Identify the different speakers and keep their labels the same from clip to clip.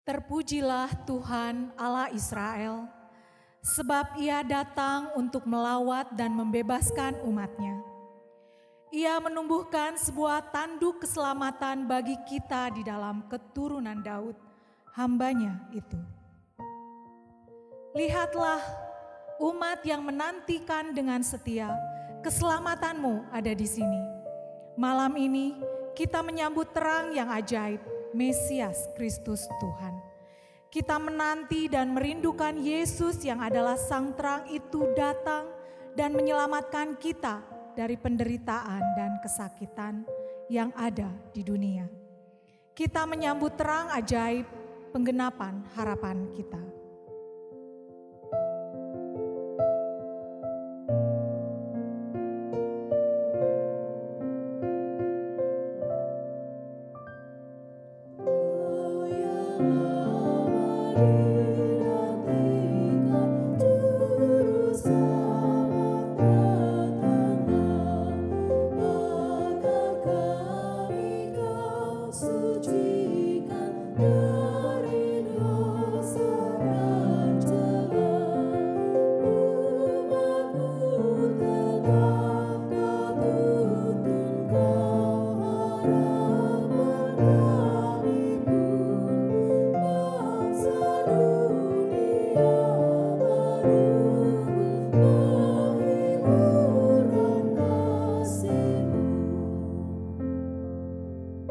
Speaker 1: Terpujilah Tuhan Allah Israel, sebab Ia datang untuk melawat dan membebaskan umat-Nya. Ia menumbuhkan sebuah tanduk keselamatan bagi kita di dalam keturunan Daud, hamba-Nya itu. Lihatlah, umat yang menantikan dengan setia, keselamatanmu ada di sini. Malam ini kita menyambut terang yang ajaib, Mesias Kristus Tuhan. Kita menanti dan merindukan Yesus yang adalah sang terang itu datang dan menyelamatkan kita dari penderitaan dan kesakitan yang ada di dunia. Kita menyambut terang ajaib, penggenapan harapan kita.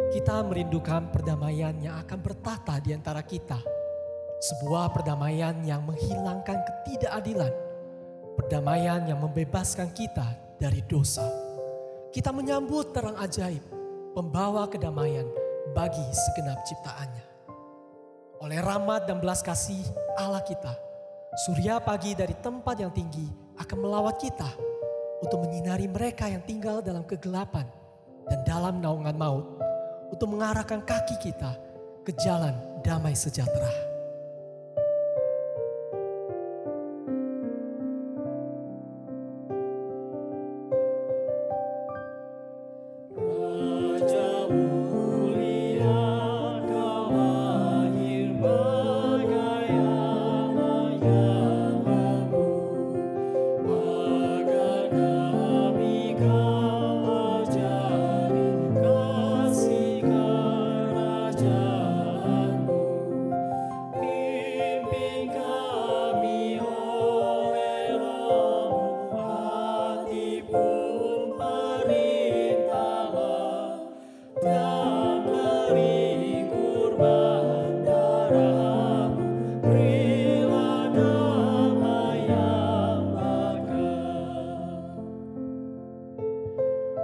Speaker 2: Kita merindukan perdamaian yang akan bertata di antara kita. Sebuah perdamaian yang menghilangkan ketidakadilan. Perdamaian yang membebaskan kita dari dosa. Kita menyambut terang ajaib, pembawa kedamaian bagi segenap ciptaannya. Oleh rahmat dan belas kasih Allah kita, surya pagi dari tempat yang tinggi akan melawat kita untuk menyinari mereka yang tinggal dalam kegelapan dan dalam naungan maut, untuk mengarahkan kaki kita ke jalan damai sejahtera.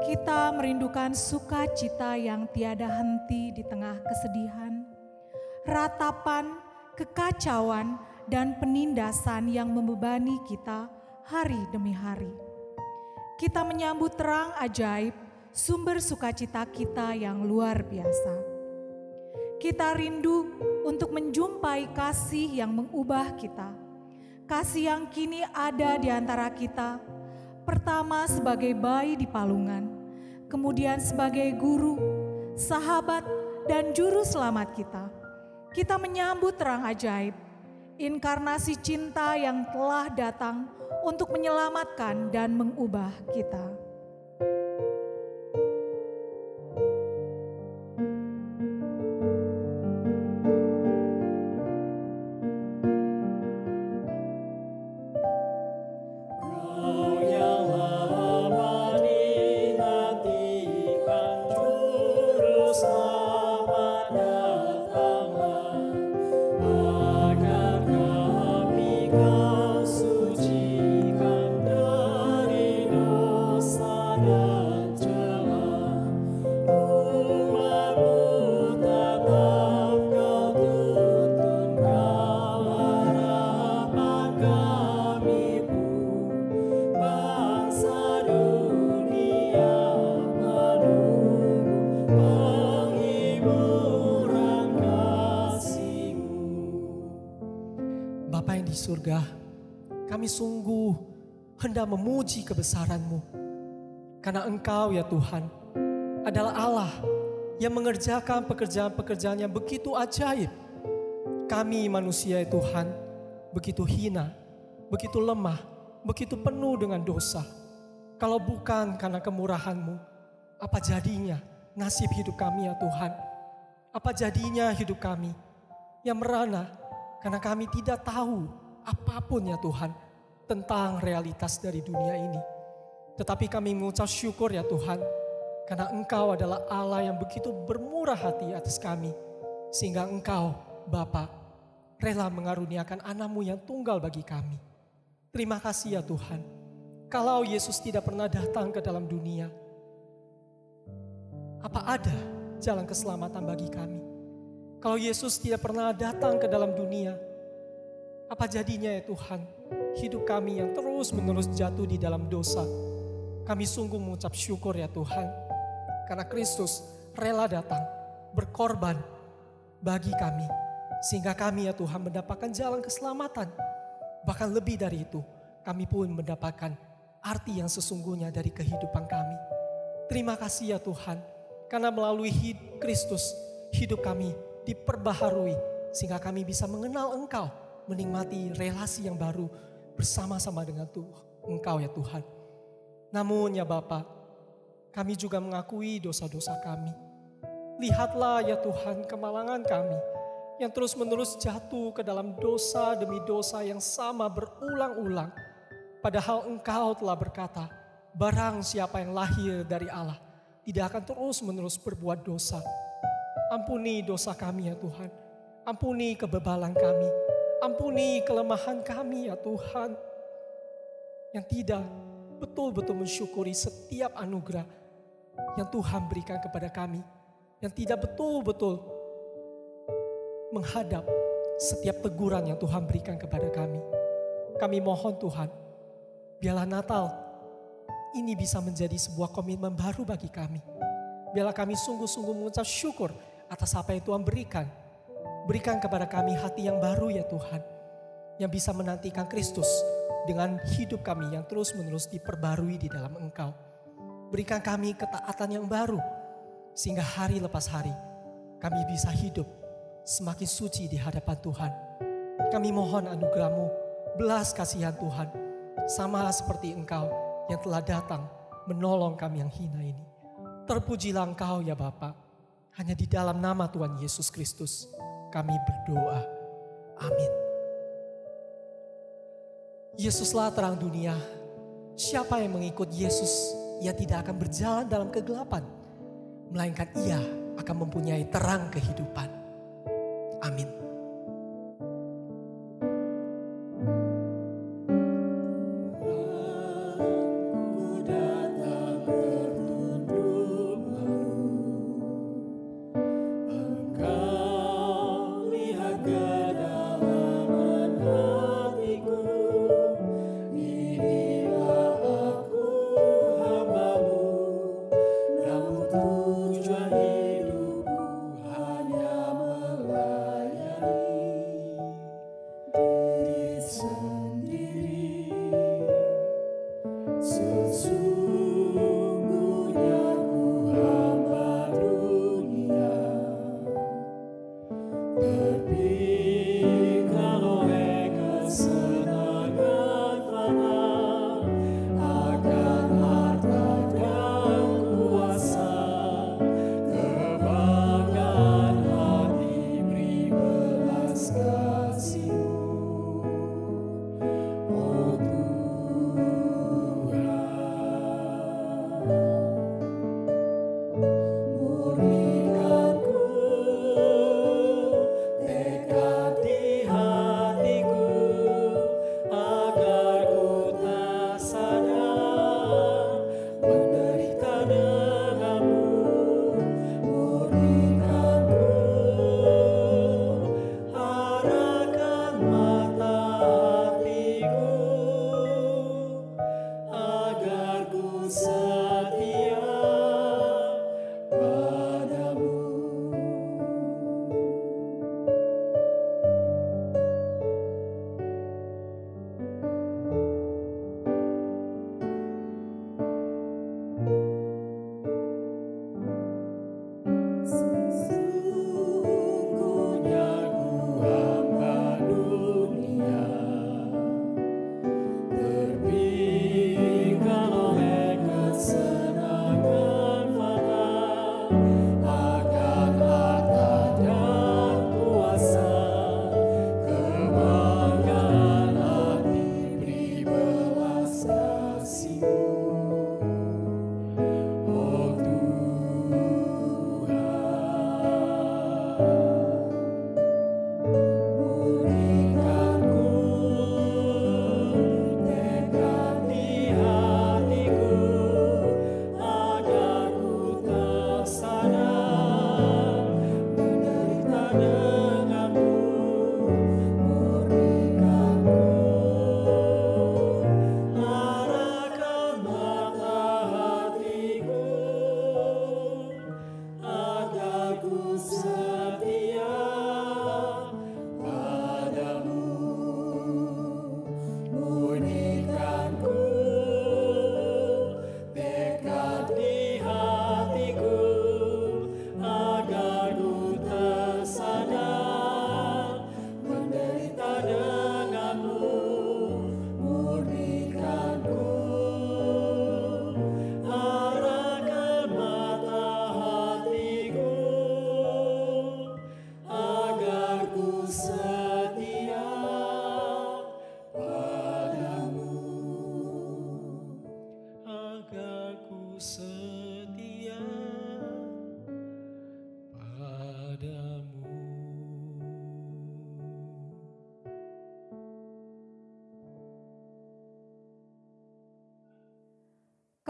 Speaker 1: Kita merindukan sukacita yang tiada henti di tengah kesedihan, ratapan, kekacauan, dan penindasan yang membebani kita hari demi hari. Kita menyambut terang ajaib, sumber sukacita kita yang luar biasa. Kita rindu untuk menjumpai kasih yang mengubah kita, kasih yang kini ada di antara kita, pertama sebagai bayi di palungan, kemudian sebagai guru, sahabat, dan juru selamat kita. Kita menyambut terang ajaib, inkarnasi cinta yang telah datang untuk menyelamatkan dan mengubah kita.
Speaker 2: Bapa yang di surga, kami sungguh hendak memuji kebesaran-Mu. Karena Engkau ya Tuhan adalah Allah yang mengerjakan pekerjaan-pekerjaan yang begitu ajaib. kami manusia ya Tuhan, begitu hina, begitu lemah, begitu penuh dengan dosa. Kalau bukan karena kemurahan-Mu, apa jadinya nasib hidup kami ya Tuhan? Apa jadinya hidup kami yang merana karena kami tidak tahu apapun ya Tuhan tentang realitas dari dunia ini. Tetapi kami mengucap syukur ya Tuhan, karena Engkau adalah Allah yang begitu bermurah hati atas kami, sehingga Engkau, Bapa, rela mengaruniakan anak-Mu yang tunggal bagi kami. Terima kasih ya Tuhan. Kalau Yesus tidak pernah datang ke dalam dunia, apa ada jalan keselamatan bagi kami? Kalau Yesus tidak pernah datang ke dalam dunia, apa jadinya ya Tuhan hidup kami yang terus-menerus jatuh di dalam dosa? Kami sungguh mengucap syukur ya Tuhan, karena Kristus rela datang berkorban bagi kami, sehingga kami ya Tuhan mendapatkan jalan keselamatan. Bahkan lebih dari itu, kami pun mendapatkan arti yang sesungguhnya dari kehidupan kami. Terima kasih ya Tuhan, karena melalui Kristus hidup kami diperbaharui, sehingga kami bisa mengenal Engkau, menikmati relasi yang baru bersama-sama dengan Engkau ya Tuhan. Namun ya Bapa, kami juga mengakui dosa-dosa kami. Lihatlah ya Tuhan kemalangan kami yang terus-menerus jatuh ke dalam dosa demi dosa yang sama berulang-ulang. Padahal Engkau telah berkata, barang siapa yang lahir dari Allah tidak akan terus-menerus berbuat dosa. Ampuni dosa kami ya Tuhan. Ampuni kebebalan kami. Ampuni kelemahan kami ya Tuhan. Yang tidak betul-betul mensyukuri setiap anugerah yang Tuhan berikan kepada kami. Yang tidak betul-betul menghadap setiap teguran yang Tuhan berikan kepada kami. Kami mohon Tuhan, biarlah Natal ini bisa menjadi sebuah komitmen baru bagi kami. Biarlah kami sungguh-sungguh mengucap syukur atas apa yang Tuhan berikan. Berikan kepada kami hati yang baru ya Tuhan, yang bisa menantikan Kristus dengan hidup kami yang terus-menerus diperbarui di dalam Engkau. Berikan kami ketaatan yang baru, sehingga hari lepas hari kami bisa hidup semakin suci di hadapan Tuhan. Kami mohon anugerah-Mu, belas kasihan Tuhan, sama seperti Engkau yang telah datang menolong kami yang hina ini. Terpujilah Engkau ya Bapa. Hanya di dalam nama Tuhan Yesus Kristus kami berdoa. Amin. Yesuslah terang dunia. Siapa yang mengikut Yesus, ia tidak akan berjalan dalam kegelapan, melainkan ia akan mempunyai terang kehidupan. Amin.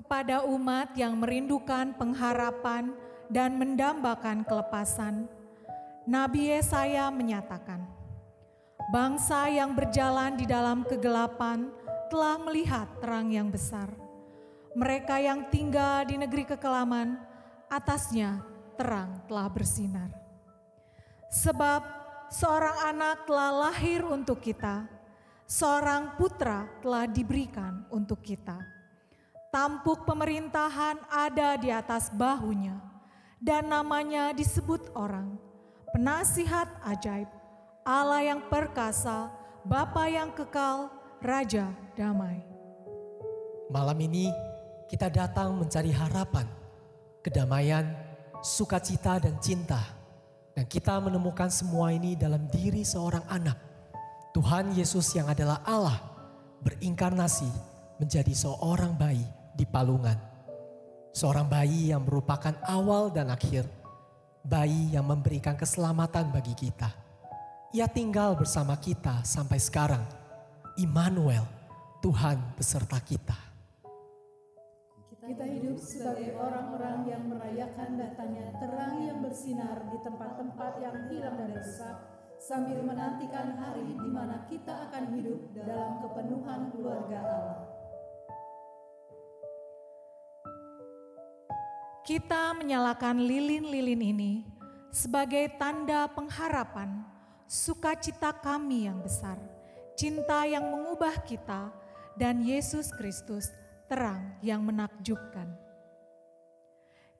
Speaker 1: kepada umat yang merindukan pengharapan dan mendambakan kelepasan, Nabi Yesaya menyatakan, "Bangsa yang berjalan di dalam kegelapan telah melihat terang yang besar. Mereka yang tinggal di negeri kekelaman, atasnya terang telah bersinar. Sebab seorang anak telah lahir untuk kita, seorang putra telah diberikan untuk kita. Tampuk pemerintahan ada di atas bahunya, dan namanya disebut orang, Penasihat Ajaib, Allah yang perkasa, Bapa yang kekal, Raja damai."
Speaker 2: Malam ini kita datang mencari harapan, kedamaian, sukacita dan cinta. Dan kita menemukan semua ini dalam diri seorang anak. Tuhan Yesus yang adalah Allah berinkarnasi menjadi seorang bayi di palungan. Seorang bayi yang merupakan awal dan akhir. Bayi yang memberikan keselamatan bagi kita. Ia tinggal bersama kita sampai sekarang. Immanuel, Tuhan beserta kita.
Speaker 3: Kita hidup sebagai orang-orang yang merayakan datangnya terang yang bersinar di tempat-tempat yang hilang dan rusak, sambil menantikan hari di mana kita akan hidup dalam kepenuhan keluarga Allah.
Speaker 1: Kita menyalakan lilin-lilin ini sebagai tanda pengharapan, sukacita kami yang besar, cinta yang mengubah kita, dan Yesus Kristus, terang yang menakjubkan.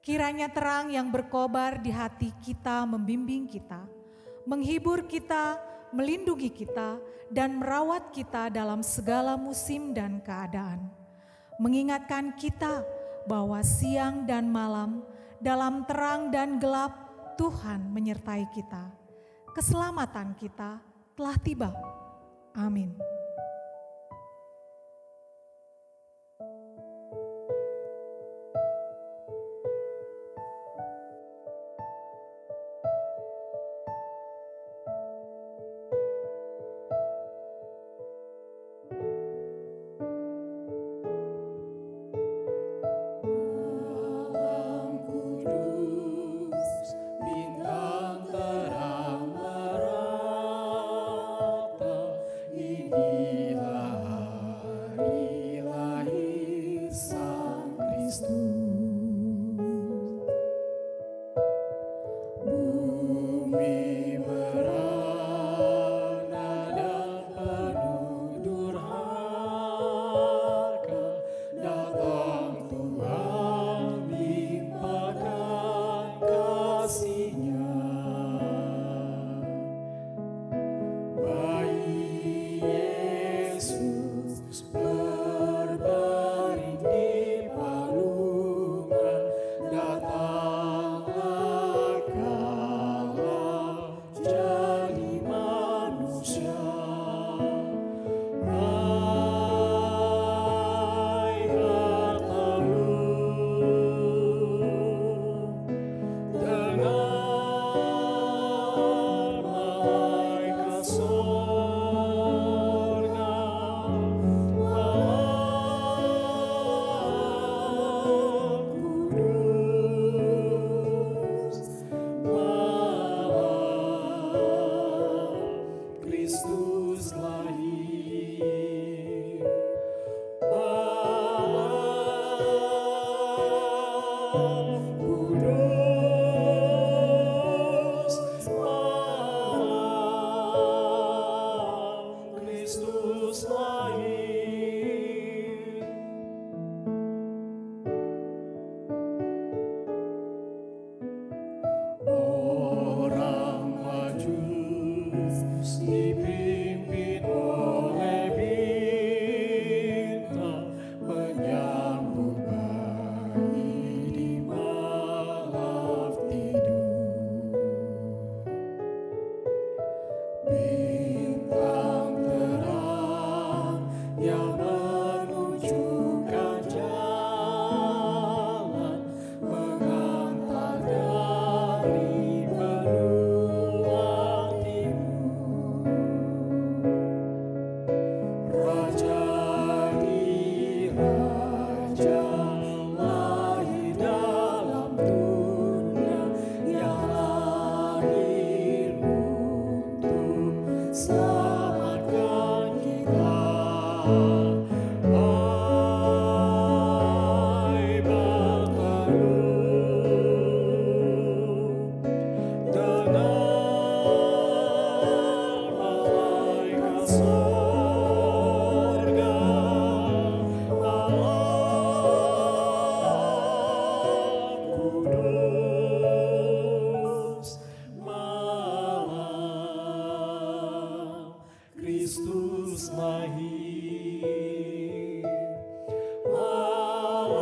Speaker 1: Kiranya terang yang berkobar di hati kita membimbing kita, menghibur kita, melindungi kita, dan merawat kita dalam segala musim dan keadaan. Mengingatkan kita bahwa siang dan malam, dalam terang dan gelap, Tuhan menyertai kita. Keselamatan kita telah tiba. Amin.
Speaker 4: Orang Majus dipilih
Speaker 2: selamatkan kita. Kristus lahir, malam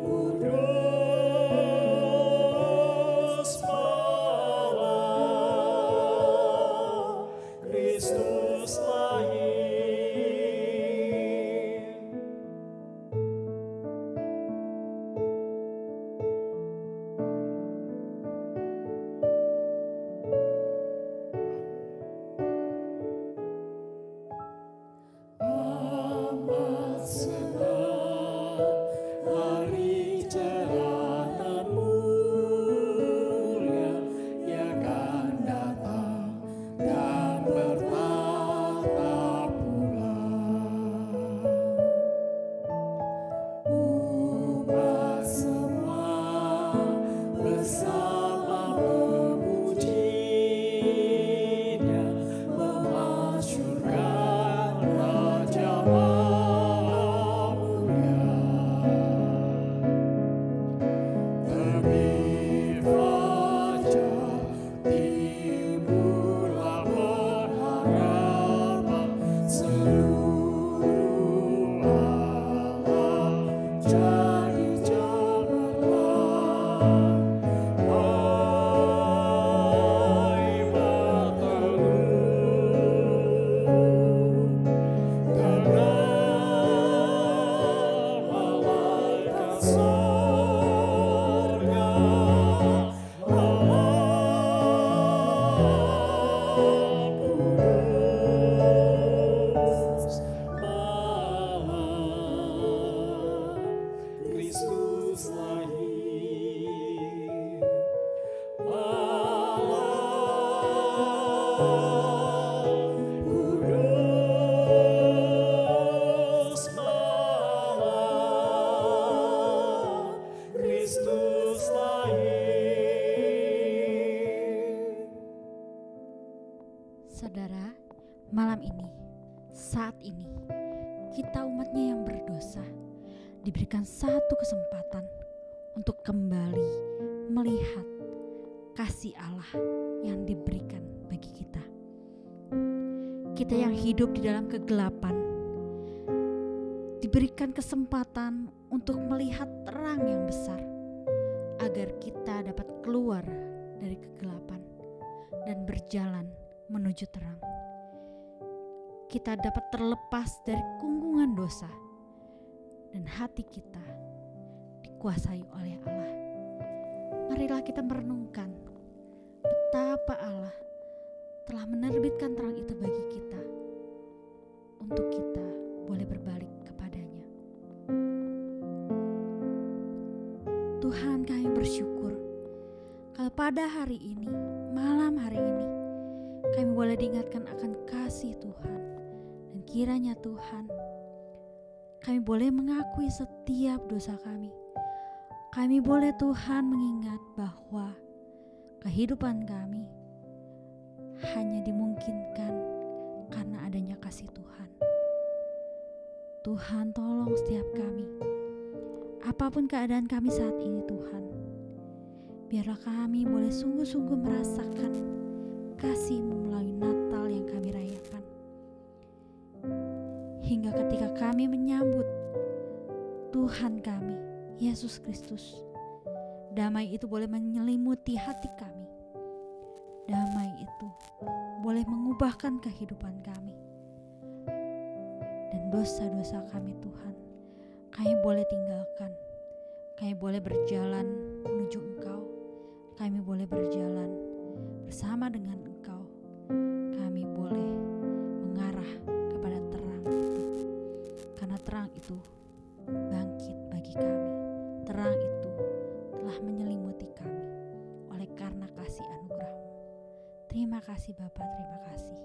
Speaker 2: kudus, malam Kristus lahir.
Speaker 4: Saudara, malam ini, saat ini, kita umatnya yang berdosa diberikan satu kesempatan untuk kembali melihat kasih Allah yang diberikan bagi kita. Kita yang hidup di dalam kegelapan diberikan kesempatan untuk melihat terang yang besar agar kita dapat keluar dari kegelapan dan berjalan menuju terang. Kita dapat terlepas dari kungkungan dosa dan hati kita dikuasai oleh Allah. Marilah kita merenungkan betapa Allah telah menerbitkan terang itu bagi kita untuk kita boleh berbalik kepadanya. Tuhan, kami bersyukur kalau pada hari ini, malam hari ini, kami boleh diingatkan akan kasih Tuhan. Dan kiranya Tuhan, kami boleh mengakui setiap dosa kami. Kami boleh Tuhan mengingat bahwa kehidupan kami hanya dimungkinkan karena adanya kasih Tuhan. Tuhan, tolong setiap kami. Apapun keadaan kami saat ini Tuhan, biarlah kami boleh sungguh-sungguh merasakan kasih-Mu melalui Natal yang kami rayakan. Hingga ketika kami menyambut Tuhan kami, Yesus Kristus, damai itu boleh menyelimuti hati kami. Damai itu boleh mengubahkan kehidupan kami. Dan dosa-dosa kami Tuhan, kami boleh tinggalkan. Kami boleh berjalan menuju Engkau. Kami boleh berjalan bersama dengan Engkau. Kami boleh mengarah kepada terang itu. Karena terang itu bangkit bagi kami. Terang itu telah menyelimuti kami oleh karena kasih anugerah-Mu. Terima kasih Bapa, terima kasih. Amin.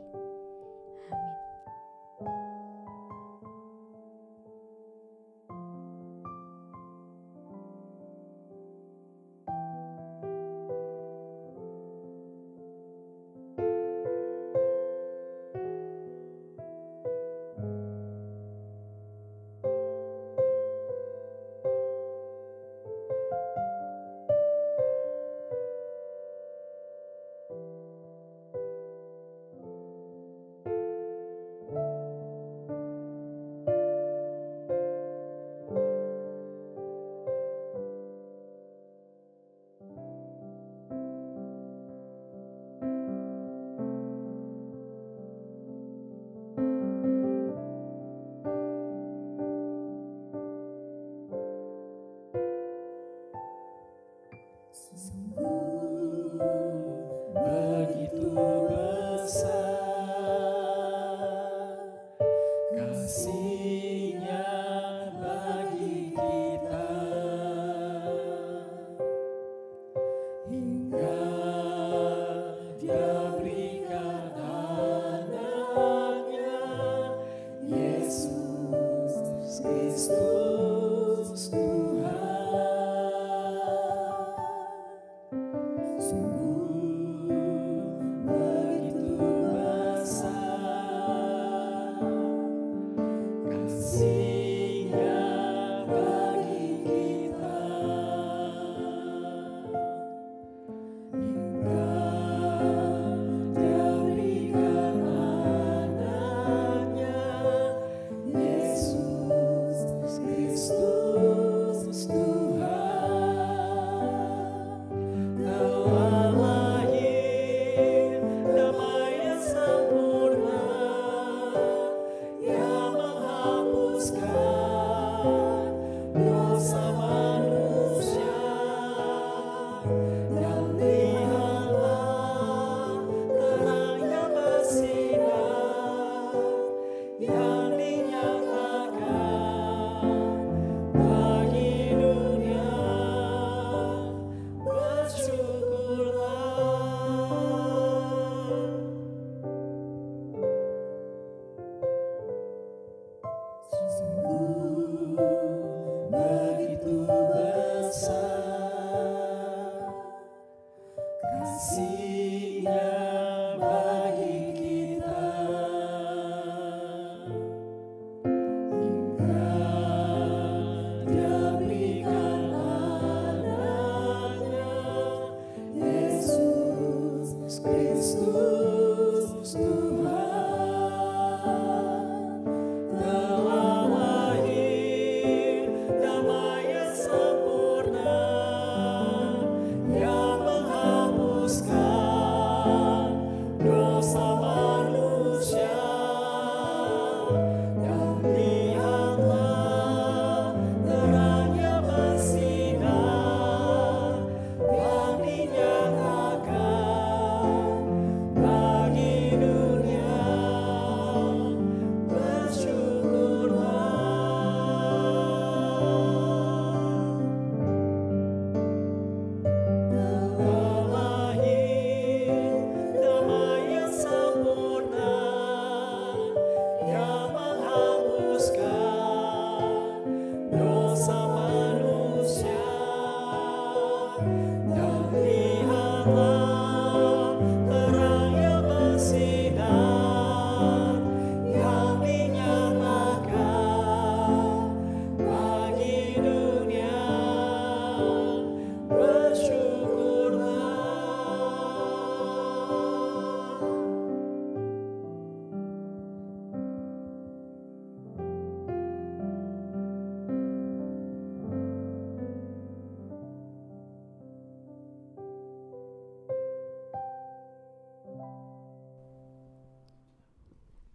Speaker 2: Begitu besar kasih-Nya bagi kita, hingga Dia berikan anaknya Yesus Kristus Tuhan.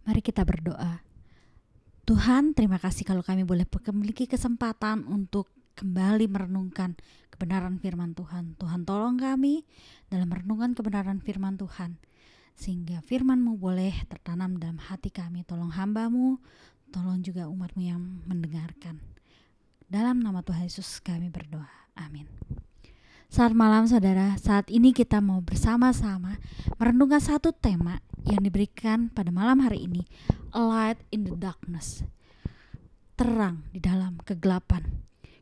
Speaker 4: Mari kita berdoa. Tuhan, terima kasih kalau kami boleh memiliki kesempatan untuk kembali merenungkan kebenaran firman Tuhan. Tuhan, tolong kami dalam merenungkan kebenaran firman Tuhan, sehingga firman-Mu boleh tertanam dalam hati kami. Tolong hamba-Mu, tolong juga umat-Mu yang mendengarkan. Dalam nama Tuhan Yesus kami berdoa. Amin. Selamat malam saudara, saat ini kita mau bersama-sama merenungkan satu tema yang diberikan pada malam hari ini, A Light in the Darkness, terang di dalam kegelapan.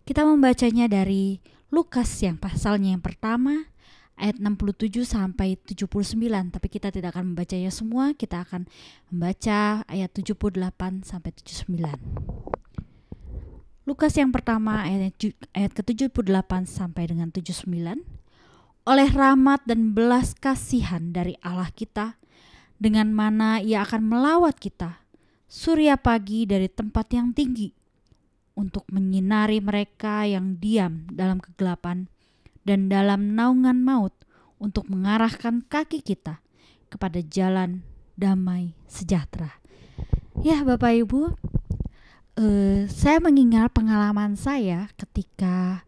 Speaker 4: Kita membacanya dari Lukas yang pasalnya yang pertama, ayat 67 sampai 79, tapi kita tidak akan membacanya semua, kita akan membaca ayat 78 sampai 79. Lukas yang pertama ayat ke-78 sampai dengan 79. Oleh rahmat dan belas kasihan dari Allah kita, dengan mana Ia akan melawat kita, surya pagi dari tempat yang tinggi, untuk menyinari mereka yang diam dalam kegelapan dan dalam naungan maut, untuk mengarahkan kaki kita kepada jalan damai sejahtera. Ya Bapak Ibu, saya mengingat pengalaman saya ketika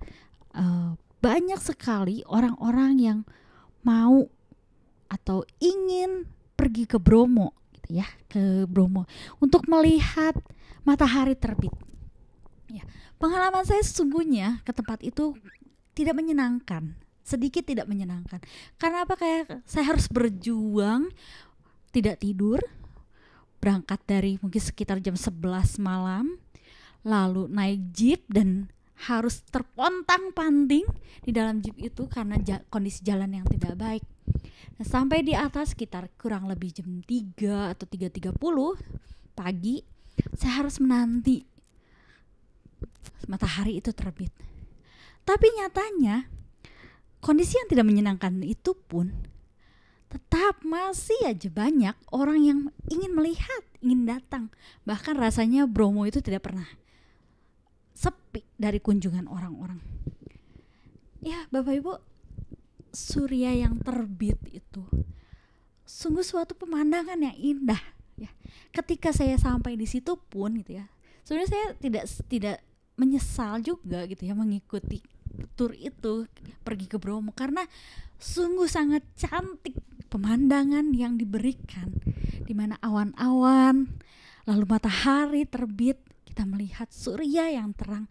Speaker 4: banyak sekali orang-orang yang mau atau ingin pergi ke Bromo, gitu ya, ke Bromo untuk melihat matahari terbit. Ya, pengalaman saya sesungguhnya ke tempat itu tidak menyenangkan, sedikit tidak menyenangkan. Karena apa? Kayak saya harus berjuang, tidak tidur, berangkat dari mungkin sekitar jam 11 malam, lalu naik jeep dan harus terpontang-panting di dalam jeep itu karena kondisi jalan yang tidak baik. Nah, sampai di atas sekitar kurang lebih jam 3 atau 3.30 pagi, saya harus menanti matahari itu terbit. Tapi nyatanya kondisi yang tidak menyenangkan itu pun tetap masih aja banyak orang yang ingin melihat, ingin datang. Bahkan rasanya Bromo itu tidak pernah sepi dari kunjungan orang-orang. Ya Bapak Ibu, surya yang terbit itu sungguh suatu pemandangan yang indah ya. Ketika saya sampai di situ pun gitu ya, sebenarnya saya tidak menyesal juga gitu ya mengikuti tur itu pergi ke Bromo, karena sungguh sangat cantik pemandangan yang diberikan, di mana awan-awan lalu matahari terbit, kita melihat surya yang terang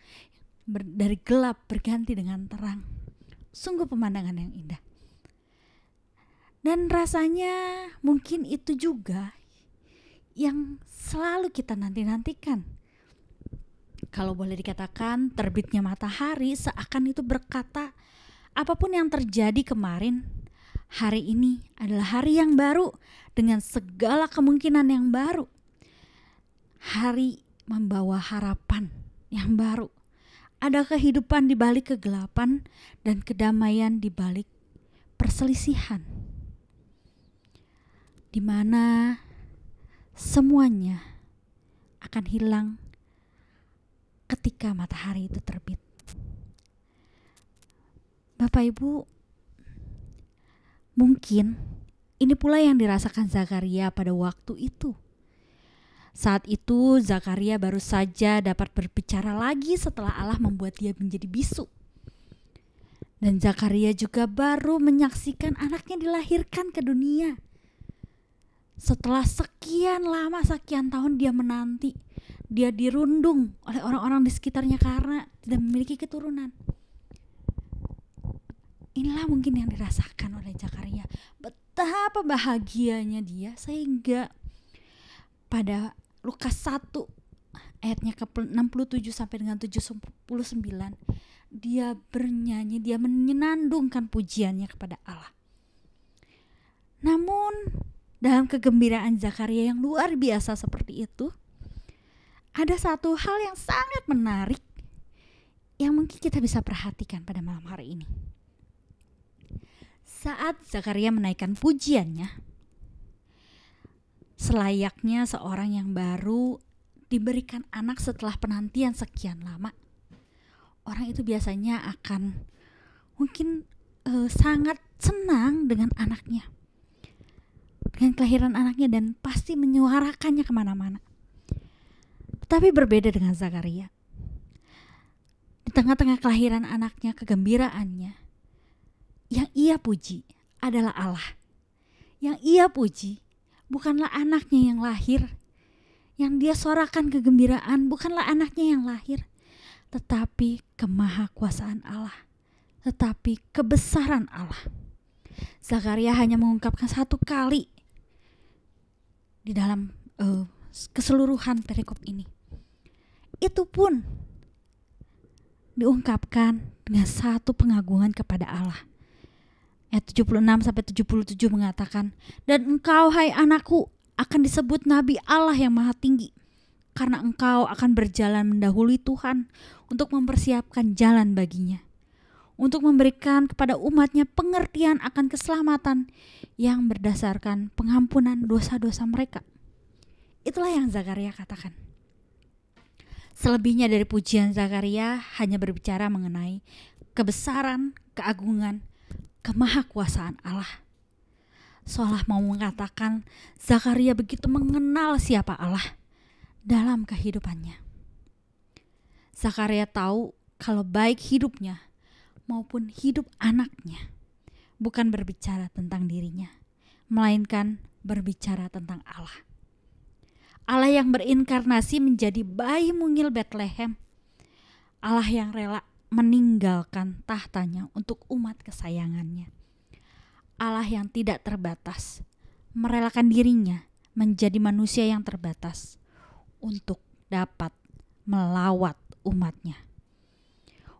Speaker 4: dari gelap berganti dengan terang. Sungguh pemandangan yang indah. Dan rasanya mungkin itu juga yang selalu kita nanti-nantikan. Kalau boleh dikatakan, terbitnya matahari seakan itu berkata, apapun yang terjadi kemarin, hari ini adalah hari yang baru dengan segala kemungkinan yang baru. Hari membawa harapan yang baru. Ada kehidupan di balik kegelapan dan kedamaian di balik perselisihan, di mana semuanya akan hilang ketika matahari itu terbit. Bapak Ibu, mungkin ini pula yang dirasakan Zakaria pada waktu itu. Saat itu Zakaria baru saja dapat berbicara lagi setelah Allah membuat dia menjadi bisu. Dan Zakaria juga baru menyaksikan anaknya dilahirkan ke dunia. Setelah sekian lama, sekian tahun dia menanti, dia dirundung oleh orang-orang di sekitarnya karena tidak memiliki keturunan. Inilah mungkin yang dirasakan oleh Zakaria. Betapa bahagianya dia sehingga pada Lukas 1 ayatnya ke-67 sampai dengan 79 dia bernyanyi, dia menyenandungkan pujiannya kepada Allah. Namun dalam kegembiraan Zakaria yang luar biasa seperti itu, ada satu hal yang sangat menarik yang mungkin kita bisa perhatikan pada malam hari ini. Saat Zakaria menaikkan pujiannya, selayaknya seorang yang baru diberikan anak setelah penantian sekian lama, orang itu biasanya akan mungkin sangat senang dengan anaknya, dengan kelahiran anaknya, dan pasti menyuarakannya kemana-mana. Tapi berbeda dengan Zakaria. Di tengah-tengah kelahiran anaknya, kegembiraannya, yang ia puji adalah Allah. Yang ia puji bukanlah anaknya yang lahir. Yang dia sorakan kegembiraan bukanlah anaknya yang lahir, tetapi kemahakuasaan Allah. tetapi kebesaran Allah. Zakaria hanya mengungkapkan satu kali di dalam keseluruhan perikop ini. Itu pun diungkapkan dengan satu pengagungan kepada Allah. Ayat 76-77 mengatakan, "Dan engkau, hai anakku, akan disebut Nabi Allah yang Maha Tinggi, karena engkau akan berjalan mendahului Tuhan untuk mempersiapkan jalan baginya, untuk memberikan kepada umatnya pengertian akan keselamatan yang berdasarkan pengampunan dosa-dosa mereka." Itulah yang Zakaria katakan. Selebihnya dari pujian Zakaria hanya berbicara mengenai kebesaran, keagungan, kemahakuasaan Allah. Seolah mau mengatakan Zakaria begitu mengenal siapa Allah dalam kehidupannya. Zakaria tahu kalau baik hidupnya maupun hidup anaknya bukan berbicara tentang dirinya, melainkan berbicara tentang Allah. Allah yang berinkarnasi menjadi bayi mungil Betlehem. Allah yang rela meninggalkan tahtanya untuk umat kesayangannya. Allah yang tidak terbatas, merelakan dirinya menjadi manusia yang terbatas untuk dapat melawat umatnya.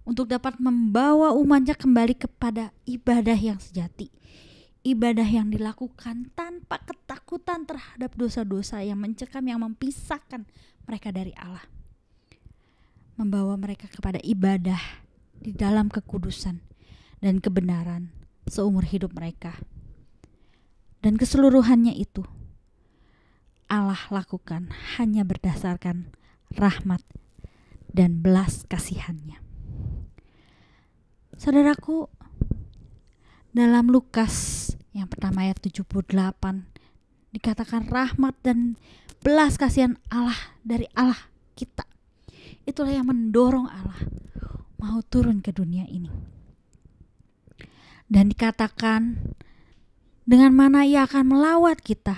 Speaker 4: Untuk dapat membawa umatnya kembali kepada ibadah yang sejati. Ibadah yang dilakukan tanpa ketakutan terhadap dosa-dosa yang mencekam, yang memisahkan mereka dari Allah. Membawa mereka kepada ibadah di dalam kekudusan dan kebenaran seumur hidup mereka. Dan keseluruhannya itu Allah lakukan hanya berdasarkan rahmat dan belas kasihannya. Saudaraku, dalam Lukas yang pertama ayat 78 dikatakan rahmat dan belas kasihan Allah dari Allah kita. Itulah yang mendorong Allah mau turun ke dunia ini. Dan dikatakan dengan mana Ia akan melawat kita.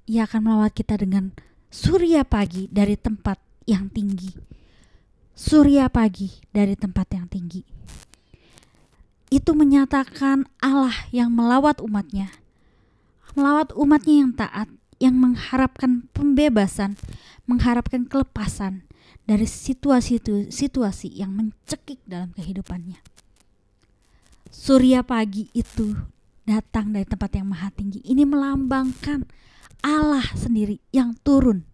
Speaker 4: Ia akan melawat kita dengan surya pagi dari tempat yang tinggi. Surya pagi dari tempat yang tinggi. Itu menyatakan Allah yang melawat umatnya. Melawat umatnya yang taat, yang mengharapkan pembebasan, mengharapkan kelepasan dari situasi yang mencekik dalam kehidupannya. Surya pagi itu datang dari tempat yang maha tinggi. Ini melambangkan Allah sendiri yang turun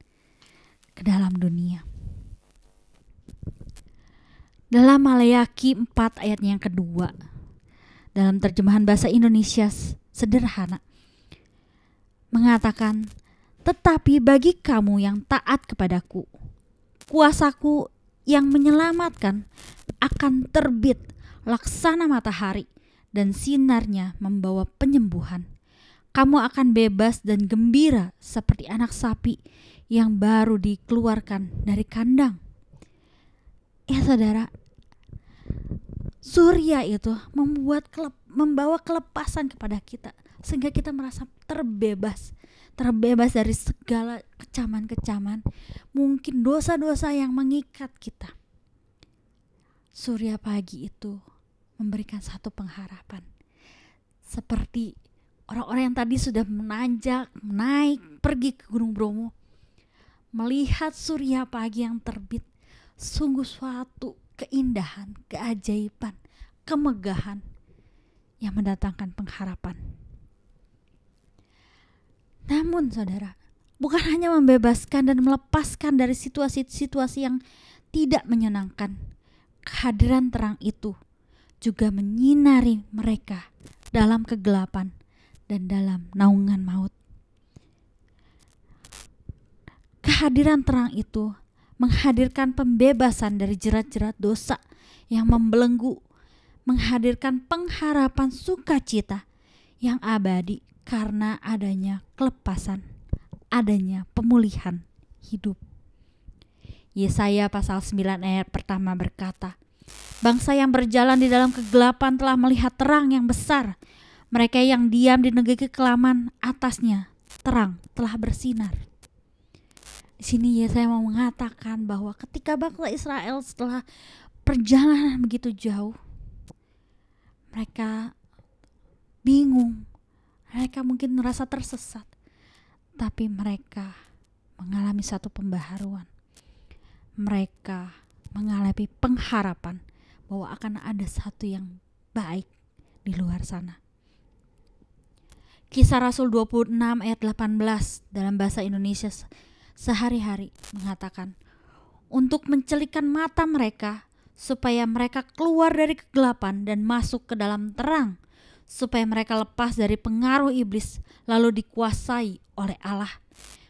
Speaker 4: ke dalam dunia. Dalam Maleakhi 4 ayatnya yang kedua, dalam terjemahan bahasa Indonesia sederhana, mengatakan, "Tetapi bagi kamu yang taat kepadaku, kuasaku yang menyelamatkan akan terbit laksana matahari dan sinarnya membawa penyembuhan. Kamu akan bebas dan gembira seperti anak sapi yang baru dikeluarkan dari kandang." Ya saudara, surya itu membawa kelepasan kepada kita sehingga kita merasa terbebas dari segala kecaman-kecaman, mungkin dosa-dosa yang mengikat kita. Surya pagi itu memberikan satu pengharapan. Seperti orang-orang yang tadi sudah naik pergi ke Gunung Bromo, melihat surya pagi yang terbit, sungguh suatu keindahan, keajaiban, kemegahan yang mendatangkan pengharapan. Namun saudara, bukan hanya membebaskan dan melepaskan dari situasi-situasi yang tidak menyenangkan, kehadiran terang itu juga menyinari mereka dalam kegelapan dan dalam naungan maut. Kehadiran terang itu menghadirkan pembebasan dari jerat-jerat dosa yang membelenggu, menghadirkan pengharapan sukacita yang abadi karena adanya kelepasan, adanya pemulihan hidup. Yesaya pasal 9 ayat pertama berkata, "Bangsa yang berjalan di dalam kegelapan telah melihat terang yang besar. Mereka yang diam di negeri kekelaman, atasnya terang telah bersinar." Di sini Yesaya mau mengatakan bahwa ketika bangsa Israel setelah perjalanan begitu jauh, Mereka bingung, mereka mungkin merasa tersesat, tapi mereka mengalami satu pembaharuan. Mereka mengalami pengharapan bahwa akan ada satu yang baik di luar sana. Kisah Rasul 26 ayat 18 dalam bahasa Indonesia sehari-hari mengatakan, untuk mencelikkan mata mereka supaya mereka keluar dari kegelapan dan masuk ke dalam terang, supaya mereka lepas dari pengaruh iblis lalu dikuasai oleh Allah.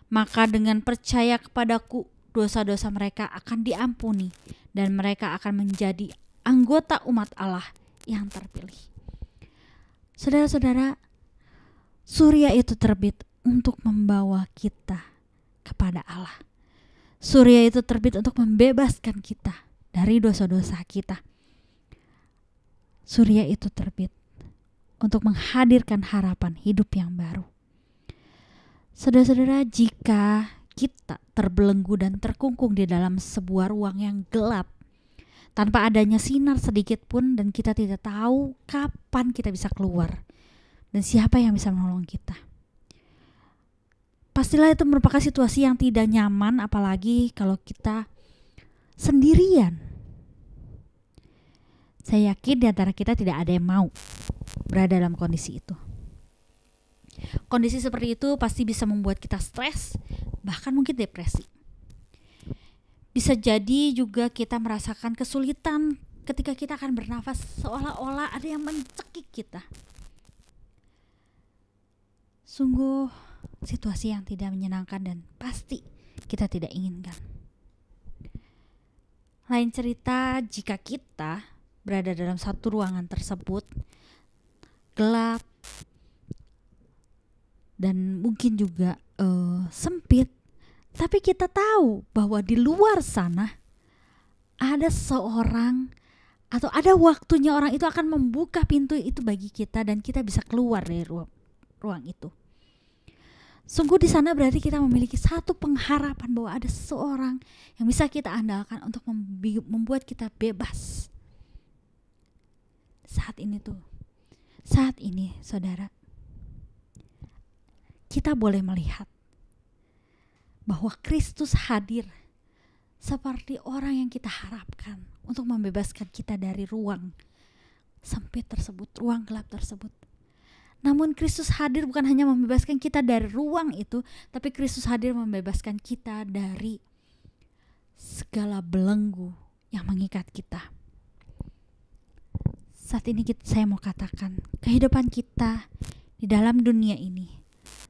Speaker 4: Maka dengan percaya kepadaku, dosa-dosa mereka akan diampuni dan mereka akan menjadi anggota umat Allah yang terpilih. Saudara-saudara, surya itu terbit untuk membawa kita kepada Allah. Surya itu terbit untuk membebaskan kita dari dosa-dosa kita. Surya itu terbit untuk menghadirkan harapan hidup yang baru. Saudara-saudara, jika kita terbelenggu dan terkungkung di dalam sebuah ruang yang gelap, tanpa adanya sinar sedikit pun, dan kita tidak tahu kapan kita bisa keluar dan siapa yang bisa menolong kita, pastilah itu merupakan situasi yang tidak nyaman, apalagi kalau kita sendirian. Saya yakin di antara kita tidak ada yang mau berada dalam kondisi itu. Kondisi seperti itu pasti bisa membuat kita stres, bahkan mungkin depresi. Bisa jadi juga kita merasakan kesulitan ketika kita akan bernafas, seolah-olah ada yang mencekik kita. Sungguh situasi yang tidak menyenangkan dan pasti kita tidak inginkan. Lain cerita jika kita berada dalam satu ruangan tersebut, gelap dan mungkin juga sempit, tapi kita tahu bahwa di luar sana ada seorang atau ada waktunya orang itu akan membuka pintu itu bagi kita dan kita bisa keluar dari ruang itu. Sungguh di sana berarti kita memiliki satu pengharapan bahwa ada seseorang yang bisa kita andalkan untuk membuat kita bebas. Saat ini saudara, kita boleh melihat bahwa Kristus hadir seperti orang yang kita harapkan untuk membebaskan kita dari ruang sempit tersebut, ruang gelap tersebut. Namun Kristus hadir bukan hanya membebaskan kita dari ruang itu, tapi Kristus hadir membebaskan kita dari segala belenggu yang mengikat kita. Saat ini saya mau katakan, kehidupan kita di dalam dunia ini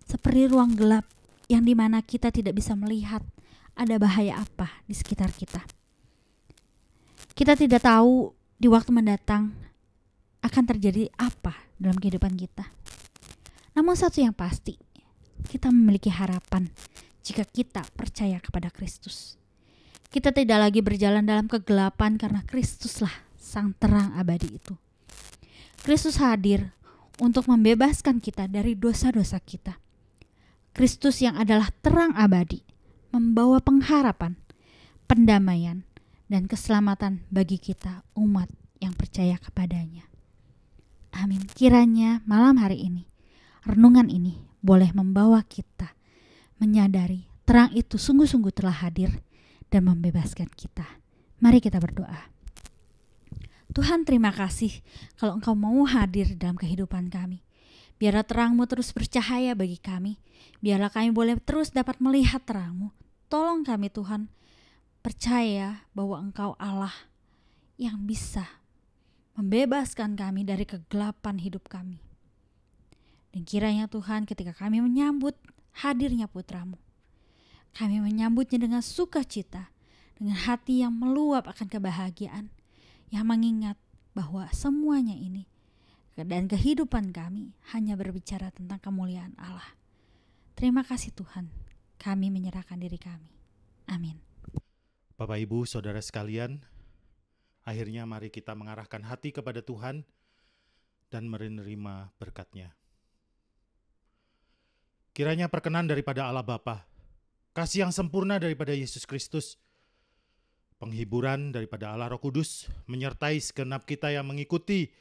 Speaker 4: seperti ruang gelap yang dimana kita tidak bisa melihat ada bahaya apa di sekitar kita. Kita tidak tahu di waktu mendatang akan terjadi apa dalam kehidupan kita. Namun satu yang pasti, kita memiliki harapan jika kita percaya kepada Kristus. Kita tidak lagi berjalan dalam kegelapan karena Kristuslah sang terang abadi itu. Kristus hadir untuk membebaskan kita dari dosa-dosa kita. Kristus yang adalah terang abadi membawa pengharapan, pendamaian, dan keselamatan bagi kita umat yang percaya kepadanya. Amin. Kiranya malam hari ini, renungan ini boleh membawa kita menyadari terang itu sungguh-sungguh telah hadir dan membebaskan kita. Mari kita berdoa. Tuhan, terima kasih kalau Engkau mau hadir dalam kehidupan kami. Biarlah terang-Mu terus bercahaya bagi kami. Biarlah kami boleh terus dapat melihat terang-Mu. Tolong kami Tuhan, percaya bahwa Engkau Allah yang bisa membebaskan kami dari kegelapan hidup kami. Dan kiranya Tuhan, ketika kami menyambut hadirnya Putra-Mu, kami menyambutnya dengan sukacita, dengan hati yang meluap akan kebahagiaan, yang mengingat bahwa semuanya ini dan kehidupan kami hanya berbicara tentang kemuliaan Allah. Terima kasih Tuhan, kami menyerahkan diri kami. Amin.
Speaker 5: Bapak Ibu Saudara sekalian, akhirnya mari kita mengarahkan hati kepada Tuhan dan menerima berkat-Nya. Kiranya perkenan daripada Allah Bapa, kasih yang sempurna daripada Yesus Kristus, penghiburan daripada Allah Roh Kudus menyertai segenap kita yang mengikuti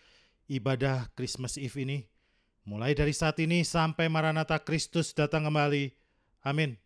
Speaker 5: ibadah Christmas Eve ini, mulai dari saat ini sampai Maranatha Kristus datang kembali. Amin.